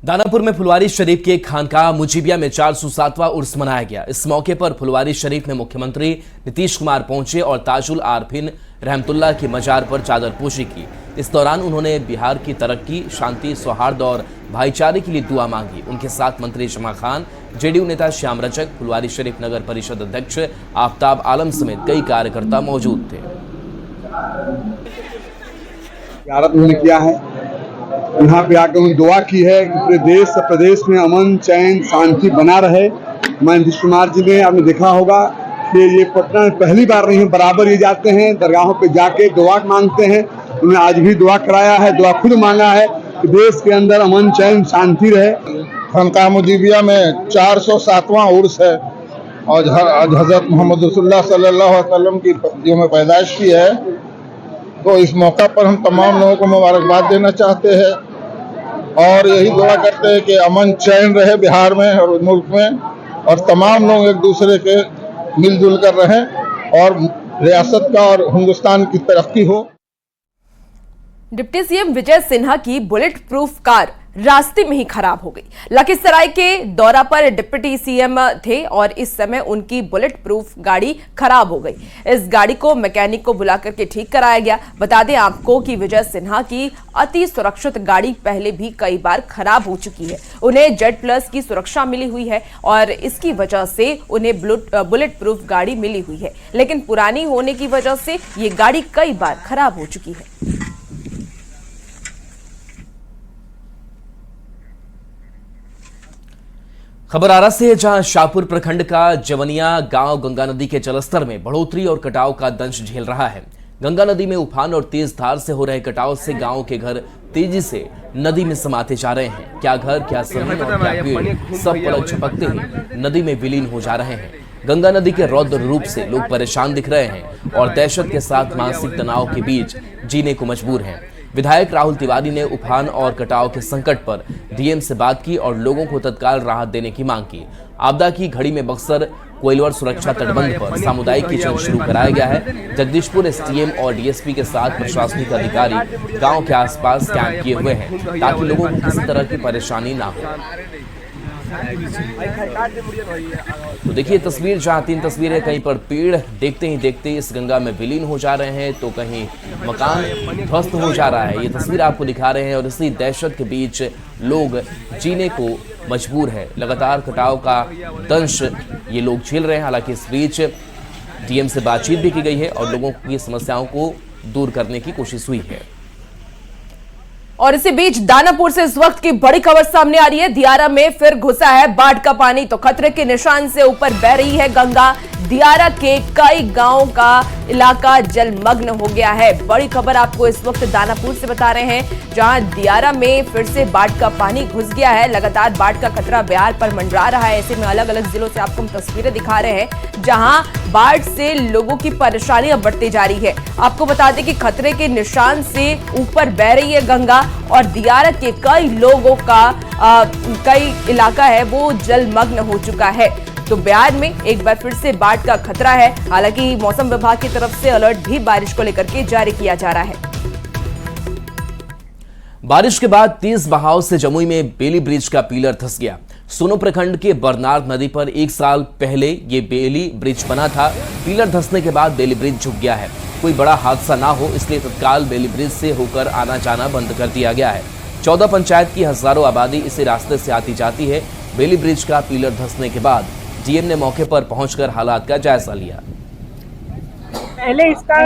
दानापुर में फुलवारी शरीफ के खानकाह मुजीबिया में 407वां उर्स मनाया गया। इस मौके पर फुलवारी शरीफ में मुख्यमंत्री नीतीश कुमार पहुंचे और ताजुल आरफिन रहमतुल्लाह की मजार पर चादरपोशी की। इस दौरान उन्होंने बिहार की तरक्की, शांति, सौहार्द और भाईचारे के लिए दुआ मांगी। उनके साथ मंत्री जमा खान, जेडीयू नेता श्याम रजक, फुलवारी शरीफ नगर परिषद अध्यक्ष आफ्ताब आलम समेत कई कार्यकर्ता मौजूद थे। किया है, यहाँ पे आकर उन्होंने दुआ की है कि पूरे देश प्रदेश में अमन, चैन, शांति बना रहे। मैं नीतीश कुमार जी ने आपने देखा होगा कि ये पटना में पहली बार नहीं है, बराबर ये जाते हैं दरगाहों पे जाके दुआ मांगते हैं। उन्होंने आज भी दुआ कराया है, दुआ खुद मांगा है कि देश के अंदर अमन, चैन, शांति रहे। खानकाह मुजीबिया में 407वां उर्स है और आज हजरत मोहम्मद रसूलुल्लाह सल्लल्लाहु अलैहि वसल्लम की जो में पैदाइश की है, तो इस मौका पर हम तमाम लोगों को मुबारकबाद देना चाहते हैं और यही दुआ करते हैं कि अमन चैन रहे बिहार में और मुल्क में, और तमाम लोग एक दूसरे के मिलजुल कर रहें और रियासत का और हिंदुस्तान की तरक्की हो। डिप्टी सीएम विजय सिन्हा की बुलेट प्रूफ कार रास्ते में ही खराब हो गई। लखीसराय के दौरा पर डिप्टी सीएम थे और इस समय उनकी बुलेट प्रूफ गाड़ी खराब हो गई। इस गाड़ी को मैकेनिक को बुला करके ठीक कराया गया। बता दें आपको कि विजय सिन्हा की अति सुरक्षित गाड़ी पहले भी कई बार खराब हो चुकी है। उन्हें जेड प्लस की सुरक्षा मिली हुई है और इसकी वजह से उन्हें बुलेट प्रूफ गाड़ी मिली हुई है, लेकिन पुरानी होने की वजह से ये गाड़ी कई बार खराब हो चुकी है। खबर आरा से है, जहां शाहपुर प्रखंड का जवनिया गांव गंगा नदी के जलस्तर में बढ़ोतरी और कटाव का दंश झेल रहा है। गंगा नदी में उफान और तेज धार से हो रहे कटाव से गांव के घर तेजी से नदी में समाते जा रहे हैं। क्या घर, क्या जमीन और क्या पेड़ सब पलक झपकते ही नदी में विलीन हो जा रहे हैं। गंगा नदी के रौद्र रूप से लोग परेशान दिख रहे हैं और दहशत के साथ मानसिक तनाव के बीच जीने को मजबूर हैं। विधायक राहुल तिवारी ने उफान और कटाव के संकट पर डीएम से बात की और लोगों को तत्काल राहत देने की मांग की। आपदा की घड़ी में बक्सर कोइलवर सुरक्षा तटबंध पर सामुदायिक किचन शुरू कराया गया है। जगदीशपुर एसडीएम और डीएसपी के साथ प्रशासनिक अधिकारी गांव के आसपास कैंप किए हुए हैं ताकि लोगों को किसी तरह की परेशानी ना हो। तो देखिए तस्वीर, जहां तीन तस्वीरें, कहीं पर पेड़ देखते ही देखते इस गंगा में विलीन हो जा रहे हैं तो कहीं मकान ध्वस्त हो जा रहा है। ये तस्वीर आपको दिखा रहे हैं और इसी दहशत के बीच लोग जीने को मजबूर है। लगातार कटाव का दंश ये लोग झेल रहे हैं। हालांकि इस बीच डीएम से बातचीत भी की गई है और लोगों की समस्याओं को दूर करने की कोशिश हुई है। और इसी बीच दानापुर से इस वक्त की बड़ी खबर सामने आ रही है। दियारा में फिर घुसा है बाढ़ का पानी, तो खतरे के निशान से ऊपर बह रही है गंगा। दियारा के कई गांवों का इलाका जलमग्न हो गया है। बड़ी खबर आपको इस वक्त दानापुर से बता रहे हैं, जहां दियारा में फिर से बाढ़ का पानी घुस गया है। लगातार बाढ़ का खतरा बिहार पर मंडरा रहा है। ऐसे में अलग अलग जिलों से आपको हम तस्वीरें दिखा रहे हैं जहां बाढ़ से लोगों की परेशानियां बढ़ती जा रही है। आपको बता दें कि खतरे के निशान से ऊपर बह रही है गंगा और दियारा के कई लोगों का कई इलाका है वो जलमग्न हो चुका है। तो बिहार में एक बार फिर से बाढ़ का खतरा है। हालांकि मौसम विभाग की तरफ से अलर्ट भी बारिश को लेकर के जारी किया जा रहा है। बारिश के बाद तेज बहाव से जमुई में बेली ब्रिज का पिलर धंस गया। सोनो प्रखंड के बरनार्ड नदी पर 1 साल पहले ये बेली ब्रिज बना था। पिलर धंसने के बाद बेली ब्रिज झुक गया है। कोई बड़ा हादसा ना हो इसलिए तत्काल बेली ब्रिज से होकर आना जाना बंद कर दिया गया है। 14 पंचायत की हजारों आबादी इसी रास्ते से आती जाती है। बेली ब्रिज का पिलर धंसने के बाद डीएम ने मौके पर पहुंचकर हालात का जायजा लिया। पहले इसका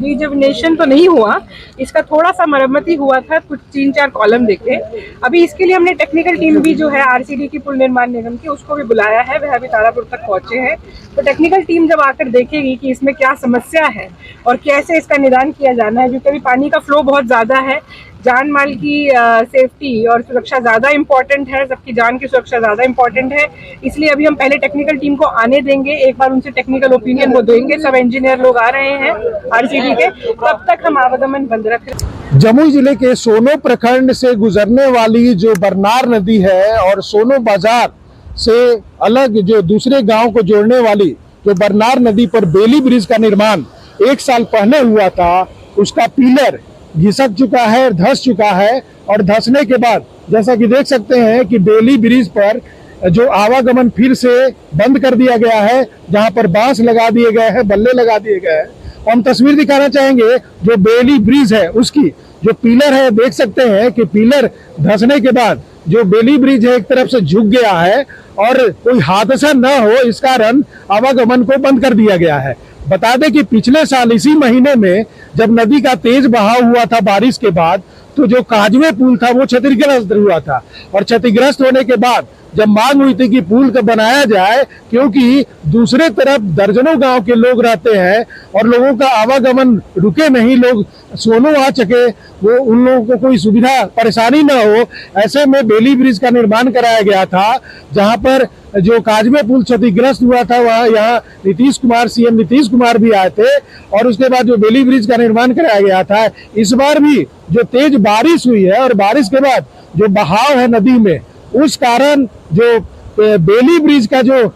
रिजुविनेशन तो नहीं हुआ, इसका थोड़ा सा मरम्मती हुआ था, कुछ 3-4 कॉलम देखे। अभी इसके लिए हमने टेक्निकल टीम भी जो है आरसीडी की पुल निर्माण निगम की, उसको भी बुलाया है। वह अभी तारापुर तक पहुंचे हैं। तो टेक्निकल टीम जब आकर देखेगी कि इसमें क्या समस्या है और कैसे इसका निदान किया जाना है, क्योंकि अभी पानी का फ्लो बहुत ज़्यादा है। जान माल की सेफ्टी और सुरक्षा ज़्यादा इम्पोर्टेंट है, सबकी जान की सुरक्षा ज़्यादा इम्पोर्टेंट है। इसलिए अभी हम पहले टेक्निकल टीम को आने देंगे, एक बार उनसे टेक्निकल ओपिनियन वो देंगे। सब इंजीनियर लोग आ रहे हैं आरसीडी के, तब तक हम आवागमन बंद रख रहे हैं। जमुई जिले के सोनो प्रखंड से गुजरने वाली जो बरनार नदी है और सोनो बाजार से अलग जो दूसरे गांव को जोड़ने वाली जो बरनार नदी पर बेली ब्रिज का निर्माण 1 साल पहले हुआ था, उसका पिलर घिसक चुका है, धंस चुका है। और धंसने के बाद जैसा कि देख सकते हैं कि बेली ब्रिज पर जो आवागमन फिर से बंद कर दिया गया है, जहां पर बांस लगा दिए गए हैं, बल्ले लगा दिए गए हैं। हम तस्वीर दिखाना चाहेंगे जो बेली ब्रिज है उसकी जो पिलर है, देख सकते हैं कि पिलर धंसने के बाद जो बेली ब्रिज है एक तरफ से झुक गया है और कोई हादसा न हो इस कारण आवागमन को बंद कर दिया गया है। बता दें कि पिछले साल इसी महीने में जब नदी का तेज बहाव हुआ था बारिश के बाद, तो जो काजवे पुल था वो क्षतिग्रस्त हुआ था और क्षतिग्रस्त होने के बाद जब मांग हुई थी कि पुल को बनाया जाए, क्योंकि दूसरे तरफ दर्जनों गांव के लोग रहते हैं और लोगों का आवागमन रुके नहीं, लोग सोनों आ सके, वो उन लोगों को कोई सुविधा परेशानी न हो, ऐसे में बेली ब्रिज का निर्माण कराया गया था। जहां पर जो काजवे पुल क्षतिग्रस्त हुआ था वहाँ यहाँ नीतीश कुमार, सीएम नीतीश कुमार भी आए थे और उसके बाद जो बेली ब्रिज का निर्माण कराया गया था। इस बार भी जो तेज बारिश हुई है और बारिश के बाद जो बहाव है नदी में, उस कारण जो बेली ब्रिज का जो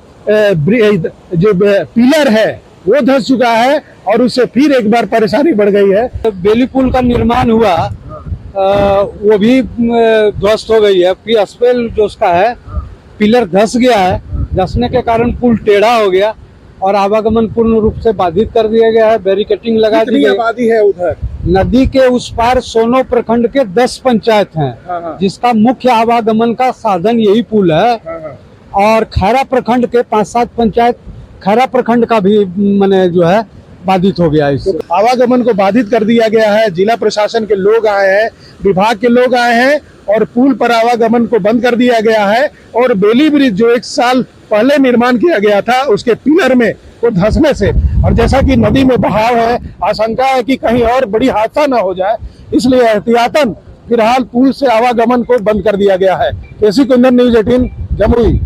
पिलर है वो धंस चुका है और उससे फिर एक बार परेशानी बढ़ गई है। बेली पुल का निर्माण हुआ वो भी ध्वस्त हो गई है। पीएसपीएल जो उसका है पिलर धंस गया है, धंसने के कारण पुल टेढ़ा हो गया और आवागमन पूर्ण रूप से बाधित कर दिया गया है। बैरिकेटिंग लगा दी गई। आबादी है उधर नदी के उस पार सोनो प्रखंड के 10 पंचायत हैं, जिसका मुख्य आवागमन का साधन यही पुल है। और खैरा प्रखंड के 5-7 पंचायत, खैरा प्रखंड का भी माने जो है बाधित हो गया। इससे आवागमन को बाधित कर दिया गया है। जिला प्रशासन के लोग आए हैं, विभाग के लोग आए हैं और पुल पर आवागमन को बंद कर दिया गया है। और बेली ब्रिज जो 1 साल पहले निर्माण किया गया था उसके पिलर में को धंसने से, और जैसा कि नदी में बहाव है, आशंका है कि कहीं और बड़ी हादसा न हो जाए, इसलिए एहतियातन फिलहाल पुल से आवागमन को बंद कर दिया गया है। केसी कुंदन, न्यूज़ 18, जमुई।